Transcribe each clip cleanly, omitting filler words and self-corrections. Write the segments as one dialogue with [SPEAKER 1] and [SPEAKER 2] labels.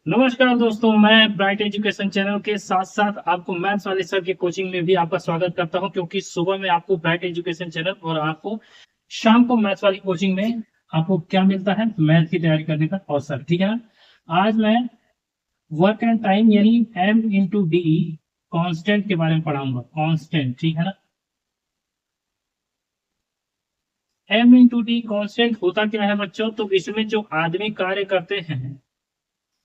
[SPEAKER 1] नमस्कार दोस्तों, मैं ब्राइट एजुकेशन चैनल के साथ साथ आपको मैथ्स वाले सर के कोचिंग में भी आपका स्वागत करता हूं, क्योंकि सुबह में आपको ब्राइट एजुकेशन चैनल और आपको शाम को मैथ्स वाली कोचिंग में आपको क्या मिलता है, मैथ की तैयारी करने का अवसर। ठीक है ना। आज मैं वर्क एंड टाइम यानी M × D कांस्टेंट के बारे में पढ़ाऊंगा। कांस्टेंट, ठीक है ना। M × D कांस्टेंट होता क्या है बच्चों? तो इसमें जो आदमी कार्य करते हैं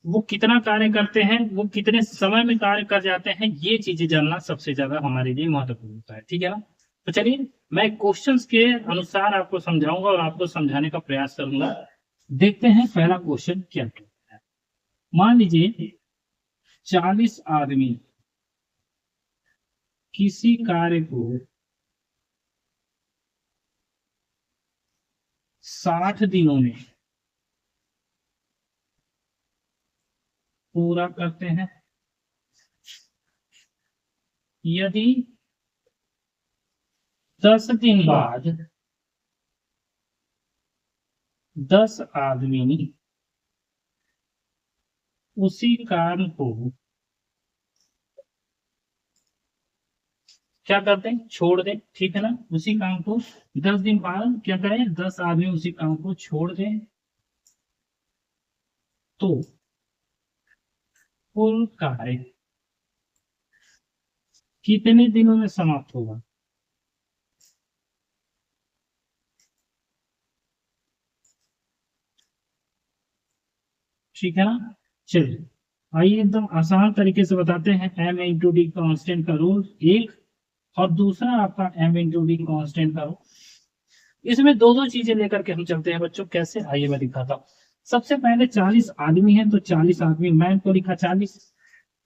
[SPEAKER 1] वो कितना कार्य करते हैं, वो कितने समय में कार्य कर जाते हैं, ये चीजें जानना सबसे ज्यादा हमारे लिए महत्वपूर्ण होता है। ठीक है ना। तो चलिए, मैं क्वेश्चंस के अनुसार आपको समझाऊंगा और आपको समझाने का प्रयास करूंगा। देखते हैं पहला क्वेश्चन क्या कहता है। मान लीजिए 40 आदमी किसी कार्य को 60 दिनों में पूरा करते हैं। यदि 10 दिन बाद 10 आदमी उसी काम को क्या करते हैं, छोड़ दें। ठीक है ना। उसी काम को 10 दिन बाद क्या करें, 10 आदमी उसी काम को छोड़ दें, तो कुल कार्य कितने दिनों में समाप्त होगा? ठीक है ना। चलिए, आइए एकदम आसान तरीके से बताते हैं। M × D कांस्टेंट का रूल एक, और दूसरा आपका M × D कांस्टेंट का रूल। इसमें दो दो चीजें लेकर के हम चलते हैं बच्चों। कैसे, आइए मैं दिखाता हूँ। सबसे पहले 40 आदमी है, तो 40 आदमी, मैं तो लिखा 40,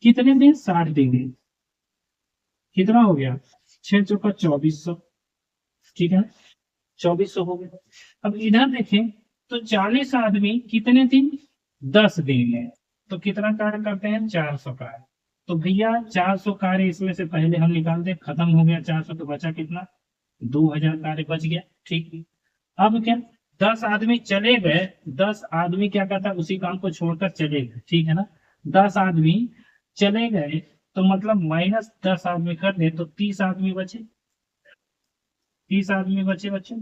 [SPEAKER 1] कितने दिन, 60 दिन। कितना हो गया, 6 × 4 = 2400। ठीक है, 2400 हो गया। अब इधर देखें तो 40 आदमी कितने दिन, 10 दिन में, तो कितना कार्य करते हैं, 400 कार्य। तो भैया 400 कार्य इसमें से पहले हम निकाल दे, खत्म हो गया 400, तो बचा कितना, 2000 कार्य बच गया। ठीक है। अब क्या, 10 आदमी चले गए, 10 आदमी क्या करता है, उसी काम को छोड़कर चले गए। ठीक है ना। 10 आदमी चले गए, तो मतलब -10 आदमी कर दे तो 30 आदमी बचे। 30 आदमी बचे बच्चों।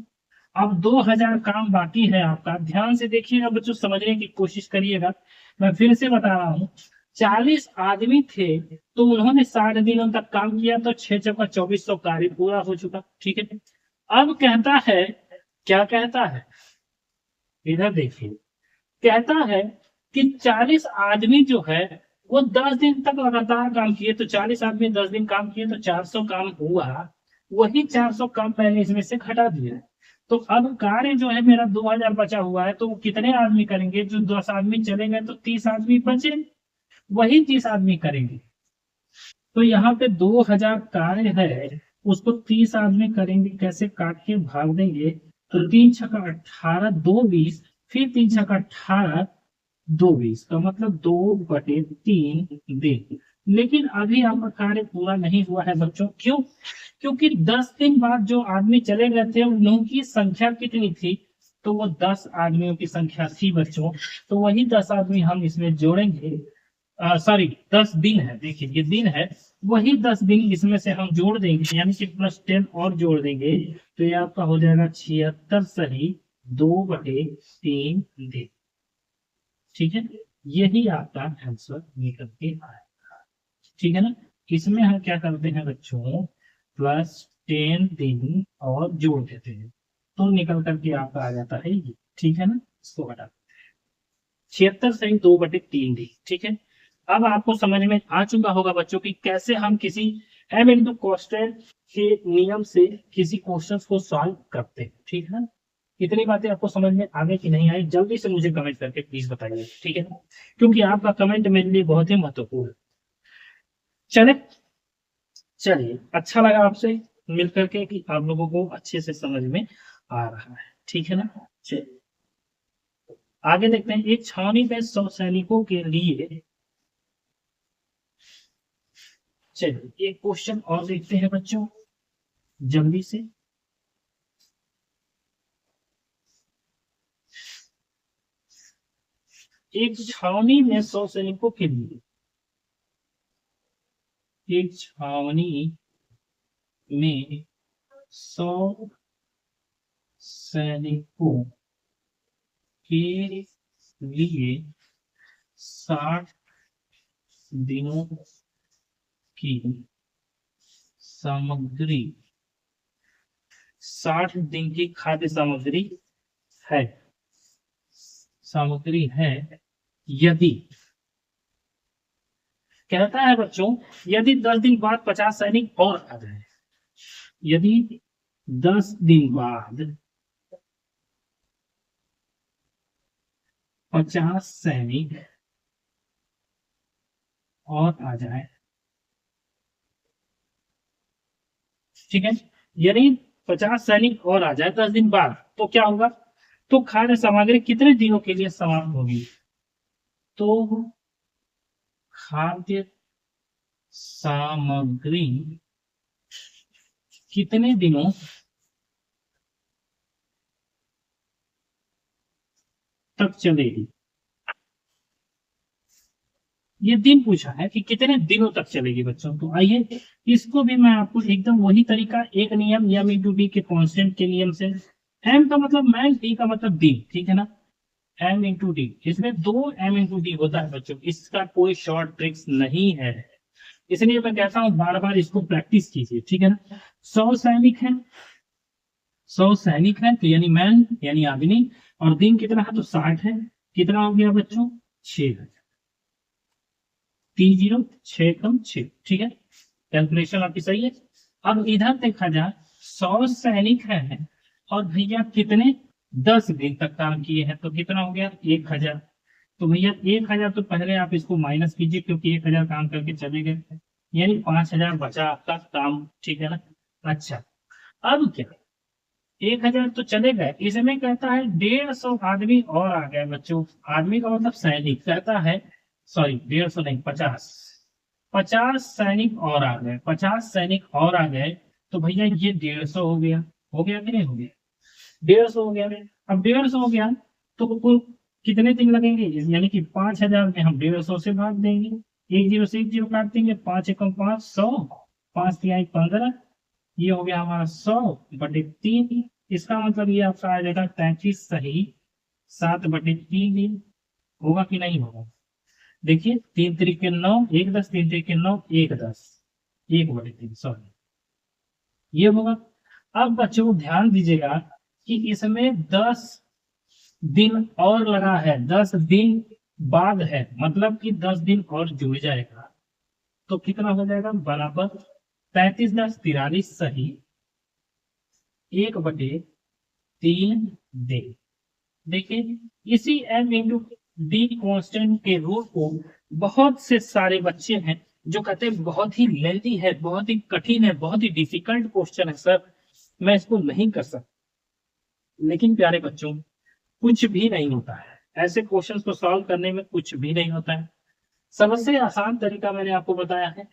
[SPEAKER 1] अब 2000 काम बाकी है आपका। ध्यान से देखिएगा बच्चों, समझने की कोशिश करिएगा। मैं फिर से बता रहा हूँ, 40 आदमी थे तो उन्होंने 60 दिनों तक काम किया, तो 6 × 4 = 2400 कार्य पूरा हो चुका। ठीक है। अब कहता है, क्या कहता है, इधर देखिए, कहता है कि 40 आदमी जो है वो 10 दिन तक लगातार काम किए। तो 40 आदमी 10 दिन काम किए तो 400 काम हुआ। वही 400 काम मैंने इसमें से घटा दिया। तो अब कार्य जो है मेरा 2000 बचा हुआ है, तो वो कितने आदमी करेंगे? जो 10 आदमी चले गए तो 30 आदमी बचे, वही 30 आदमी करेंगे। तो यहाँ पे 2000 कार्य है, उसको 30 आदमी करेंगे। कैसे, काट के भाग देंगे, तो 3 × 6 = 18, 2 20, फिर 3 × 6 = 18, 2 20 का मतलब 2/3 दिन। लेकिन अभी आपका कार्य पूरा नहीं हुआ है बच्चों। क्यों? क्योंकि 10 दिन बाद जो आदमी चले गए थे उन लोगों की संख्या कितनी थी, तो वो 10 आदमियों की संख्या थी बच्चों। तो वही 10 आदमी हम इसमें जोड़ेंगे। सॉरी, 10 दिन है, देखिए ये दिन है। वही 10 दिन इसमें से हम जोड़ देंगे, यानी कि +10 और जोड़ देंगे, तो ये आपका हो जाएगा 76 सही 2/3 दिन। ठीक है। यही आपका आंसर निकल के आएगा। ठीक है ना। इसमें हम क्या करते हैं बच्चों, +10 दिन और जोड़ देते हैं, तो निकल करके आपका आ जाता है ये। ठीक है ना। इसको हटा, 76 सही 2/3 दी। ठीक है। अब आपको समझ में आ चुका होगा बच्चों की कैसे हम किसी M × कांस्टेंट के नियम से किसी क्वेश्चन को सॉल्व करते हैं। ठीक है ना। इतनी बातें आपको समझ में आ गई कि नहीं आई, जल्दी से मुझे कमेंट करके प्लीज बताइए। ठीक है ना, क्योंकि आपका कमेंट मेरे लिए बहुत ही महत्वपूर्ण है। चले, चलिए, अच्छा लगा आपसे मिल करके कि आप लोगों को अच्छे से समझ में आ रहा है। ठीक है ना। चलिए, आगे देखते हैं। एक छावनी में 100 सैनिकों के लिए, चलिए एक क्वेश्चन और देखते हैं बच्चों जल्दी से। एक छावनी में 100 सैनिकों के लिए, एक छावनी में 100 सैनिकों के लिए 60 दिनों की सामग्री, 60 दिन की खाद्य सामग्री है, सामग्री है यदि, कहता है बच्चों यदि 10 दिन बाद 50 सैनिक और आ जाए, यदि 10 दिन बाद 50 सैनिक और आ जाए, ठीक है, यदि 50 सैनिक और आ जाए 10 दिन बाद, तो क्या होगा, तो खाद्य सामग्री कितने दिनों के लिए समाप्त होगी, तो खाद्य सामग्री कितने दिनों तक चलेगी, ये दिन पूछा है कि कितने दिनों तक चलेगी बच्चों। तो आइए इसको भी मैं आपको एकदम वही तरीका, एक नियम एम इंटू डी के कांस्टेंट के नियम से, एम का मतलब मैन, डी का मतलब दिन, ठीक है ना, एम इंटू डी, इसमें 2 एम इंटू डी होता है बच्चों, इसका कोई शॉर्ट ट्रिक्स नहीं है, इसलिए मैं कहता हूं बार बार इसको प्रैक्टिस कीजिए, ठीक है ना। 100 सैनिक है, 100 सैनिक है तो यानी मैन यानी आदमी, और दिन कितना है तो 60 है, कितना हो गया बच्चों 6, 30 6 कम 6, ठीक है, कैलकुलेशन आपकी सही है। अब इधर देखा जाए 100 सैनिक है और भैया कितने 10 दिन तक काम किए हैं, तो कितना हो गया 1000, तो भैया 1000 तो पहले आप इसको माइनस कीजिए क्योंकि 1000 काम करके चले गए, यानी 5000 बचा आपका काम, ठीक है ना। अच्छा अब क्या, 1000 तो चले गए, इसमें कहता है 150 आदमी और आ गए बच्चों, आदमी का मतलब सैनिक, कहता है सॉरी 150 नहीं 50, 50 सैनिक और आ गए, 50 सैनिक और आ गए, तो भैया ये 150 हो गया, हो गया कि नहीं हो गया, 150 हो गया। अब 150 हो गया तो कुल कितने दिन लगेंगे, यानी कि 5000 में हम 150 से भाग देंगे, एक जीरो से एक जीरो काट देंगे, 5 एकम 5 100, 5 तिहाई 15, ये हो गया हमारा 100/3, इसका मतलब ये आपका आ जाएगा 33 सही 7/3 दिन, होगा कि नहीं होगा, देखिए 3 तरीके 9, 1 10, 3 तरीके 9, 1 10, 1/3, सॉरी ये होगा। अब बच्चों ध्यान दीजिएगा कि इसमें 10 दिन और लगा है, 10 दिन बाद है, मतलब कि 10 दिन और जुड़ जाएगा, तो कितना हो जाएगा बराबर 35 10 43 सही 1/3 दिन। देखिए इसी एम इंटू डी कॉन्स्टेंट के रूल को बहुत से सारे बच्चे हैं जो कहते हैं बहुत ही लेंथी है, बहुत ही कठिन है, बहुत ही डिफिकल्ट क्वेश्चन है सर, मैं इसको नहीं कर सकता, लेकिन प्यारे बच्चों कुछ भी नहीं होता है, ऐसे क्वेश्चंस को सॉल्व करने में कुछ भी नहीं होता है। सबसे आसान तरीका मैंने आपको बताया है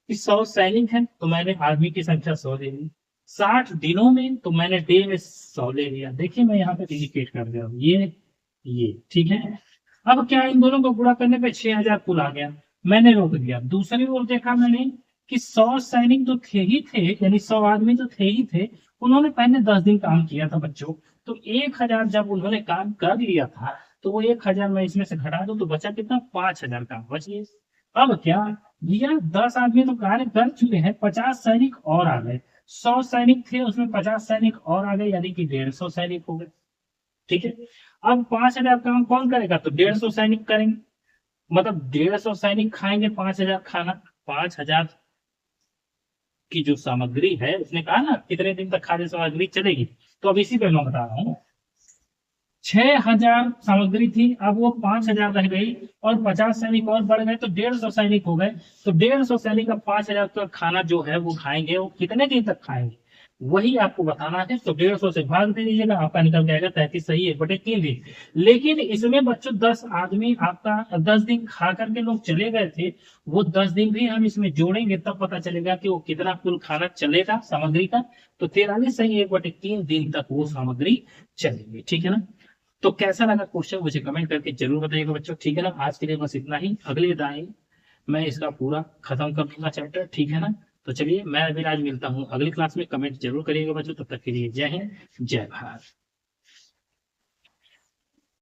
[SPEAKER 1] कि 100 सैनिक है तो मैंने आर्मी की संख्या 100 ले ली, 60 दिनों में तो मैंने डे में 100 ले लिया, देखिए मैं यहाँ पे इंडिकेट कर दे रहा हूँ ये ठीक है। अब क्या इन दोनों को गुणा करने पे 6000 कुल आ गया, मैंने रोक दिया। दूसरी ओर देखा मैंने कि 100 सैनिक तो थे ही थे, यानी 100 आदमी तो थे ही थे, उन्होंने पहले 10 दिन काम किया था बच्चों, तो 1000 जब उन्होंने काम कर लिया था तो वो 1000 मैं इसमें से घटा दूं तो बचा कितना 5000 काम बच गया। अब क्या भैया 10 आदमी तो कार्य कर चुके हैं, 50 सैनिक और आ गए, 100 सैनिक थे उसमें 50 सैनिक और आ गए, यानी कि 150 सैनिक हो गए, ठीक है। अब 5000 काम कौन करेगा, तो 150 सैनिक करेंगे, मतलब 150 सैनिक खाएंगे 5000 खाना, 5000 की जो सामग्री है उसने कहा ना कितने दिन तक खाद्य सामग्री चलेगी, तो अब इसी पे मैं बता रहा हूँ 6000 सामग्री थी, अब वो 5000 रह गई और 50 सैनिक और बढ़ गए तो 150 सैनिक हो गए, तो 150 सैनिक अब 5000 का खाना जो है वो खाएंगे, वो कितने दिन तक खाएंगे वही आपको बताना है, तो 150 से भाग दे दीजिएगा, आपका निकल जाएगा 33 सही 1/3 दिन। लेकिन इसमें बच्चों 10 आदमी आपका 10 दिन खा करके लोग चले गए थे, वो 10 दिन भी हम इसमें जोड़ेंगे तब पता चलेगा कि वो कितना कुल खाना चलेगा सामग्री का, तो 43 सही 1/3 दिन तक वो सामग्री चलेगी, ठीक है ना। तो कैसा लगा क्वेश्चन मुझे कमेंट करके जरूर बताइएगा बच्चों, ठीक है ना। आज के लिए बस इतना ही, अगले दाएं मैं इसका पूरा खत्म कर दूंगा चैप्टर, ठीक है ना। तो चलिए मैं अभी आज मिलता हूँ अगली क्लास में, कमेंट जरूर करिएगा बच्चों, तब तक के लिए जय हिंद जय भारत।